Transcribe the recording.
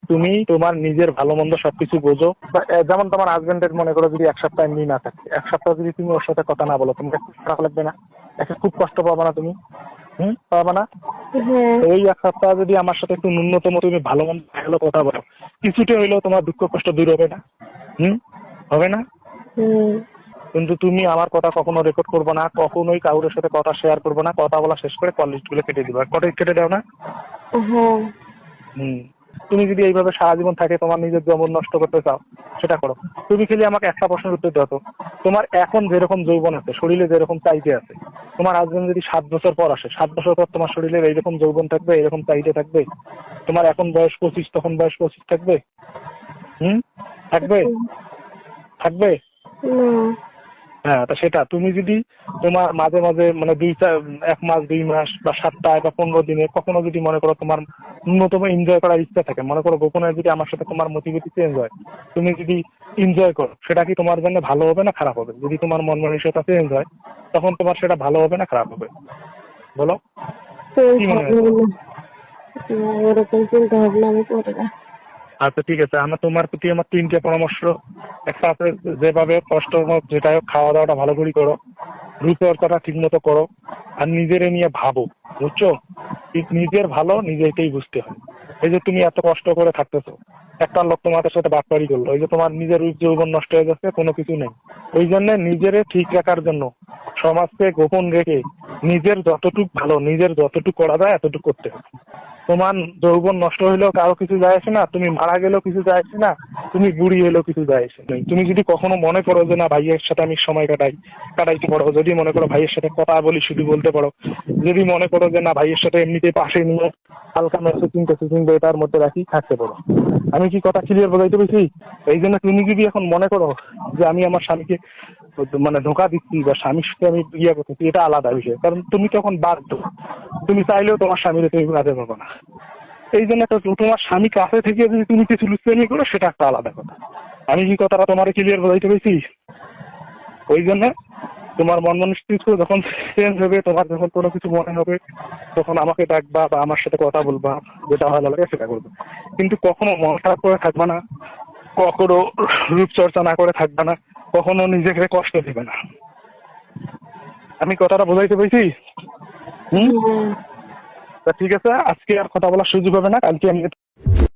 তুমি তোমার নিজের ভালো মন্দ সবকিছু বোঝো। যেমন তোমার হাজবেন্ডের মনে করো যদি এক সপ্তাহ এমনি না থাকে, এক সপ্তাহ যদি তুমি ওর সাথে কথা না বলো, তোমাকে খারাপ লাগবে না? একটা খুব কষ্ট পাবা না তুমি? পাবা না? হ্যাঁ। তো ওই এক সপ্তাহ যদি আমার সাথে একটু ন্যূনতম তুমি ভালো মন্দ হলো কথা বলো, কিছুটা হইলেও তোমার দুঃখ কষ্ট দূর হবে না? হবে না? কিন্তু তুমি আমার কথা কখনো রেকর্ড করবো না, কখনোই কাউরের সাথে কথা শেয়ার করবো না, কথা বলা শেষ করে কল লিস্ট গুলো কেটে দিবা। কটা কেটে দাও না? হ্যাঁ। তুমি যদি এইভাবে সারা জীবন থাকে তোমার নিজের যৌবন নষ্ট করতে চাও, সেটা করো। তুমি খালি আমাকে একটা প্রশ্নের উত্তর দাও তো, তোমার এখন যেরকম যৌবন আছে, শরীরে যেরকম চাইতে আছে, তোমার হাজবেন্ড যদি 7 বছর পর আসে, 7 বছর পর তোমার শরীরের এইরকম যৌবন থাকবে, এরকম চাইতে থাকবে? তোমার এখন বয়স 25, তখন বয়স 25 থাকবে? থাকবে? থাকবে? হ্যাঁ, তা সেটা তুমি যদি তোমার মাঝে মাঝে মানে 1 মাস 2 মাস বা 7 সপ্তাহ বা 15 দিনে কখনো যদি মনে করো তোমার ন্যূনতম এনজয় করার ইচ্ছা থাকে, মনে করো গোপনে যদি আমার সাথে তোমার মোটিভিটি চেঞ্জ হয়, তুমি যদি এনজয় করো, সেটা কি তোমার জন্য ভালো হবে না খারাপ হবে? যদি তোমার মন মানসিকতা চেঞ্জ হয়, তখন তোমার সেটা ভালো হবে না খারাপ হবে? বলো কি মনে হয় তোমার? ওরকম চিন্তা ভাবনা আমি করি না। আচ্ছা ঠিক আছে, আমার তোমার প্রতি আমার 3টে পরামর্শ। একটা আছে, যেভাবে কষ্ট হোক যেটা হোক খাওয়া দাওয়াটা ভালো করে করো, রূপচর্চাটা ঠিক মতো করো, আর নিজের নিয়ে ভাবো, বুঝছো? নিজের ভালো নিজেকেই বুঝতে হয়। এই যে তুমি এত কষ্ট করে থাকতেছো, একটা লোক তোমাদের সাথে বাটপাড়ি করলো, এই যে তোমার নিজের যৌবন নষ্ট হয়ে যাচ্ছে, কোনো কিছু নেই। ওই জন্য নিজেরে ঠিক রাখার জন্য সমাজকে গোপন রেখে নিজের যতটুক ভালো, নিজের যতটুকু করা যায় এতটুকু করতে হবে। তোমার যৌবন নষ্ট হইলেও কারো কিছু যায় আসে না, তুমি মারা গেলেও কিছু যায় আসে না, তুমি বুড়ি হলেও কিছু যায় আসে না। তুমি যদি কখনো মনে করো যে না ভাইয়ের সাথে আমি সময় কাটাইতে পারো, যদি মনে করো ভাইয়ের সাথে কথা বলি শুধু বলতে পারো, যদি মনে করো যে না ভাইয়ের সাথে এমনিতে পাশে নিয়ে হালকা মেসেজিং এটার মধ্যে রাখি থাকতে পারো। আমি কি কথা ক্লিয়ার বোঝাইতে পেরেছি? এই জন্য তুমি যদি এখন মনে করো যে আমি আমার স্বামীকে মানে ধোঁকা দিচ্ছি বা স্বামীর সাথে আমি করতেছি, এটা আলাদা বিষয়, কারণ তুমি তখন বাধ্য, তুমি চাইলেও তোমার স্বামীর তুমি কাজে পাবো না। এই জন্য তোমার স্বামী কাছে থেকে যদি তুমি কিছু লুচকানি করো, সেটা একটা আলাদা কথা। আমি কি কথাটা তোমার ক্লিয়ার বোঝাইতে পেরেছি? ওই জন্য তোমার মন মনস্থিতি যখন চেঞ্জ হবে, তোমার যখন কোনো কিছু মনে হবে, তখন আমাকে ডাকবা বা আমার সাথে কথা বলবা, যেটা ভালো লাগে সেটা করবে। কিন্তু কখনো মন খারাপ করে থাকবা না, কখনো রূপচর্চা না করে থাকবা না, কখনো নিজেকে কষ্ট দিবে না। আমি কথাটা বোঝাইতে পেরেছি? তা ঠিক আছে, আজকে আর কথা বলার সুযোগ হবে না, কালকে আমি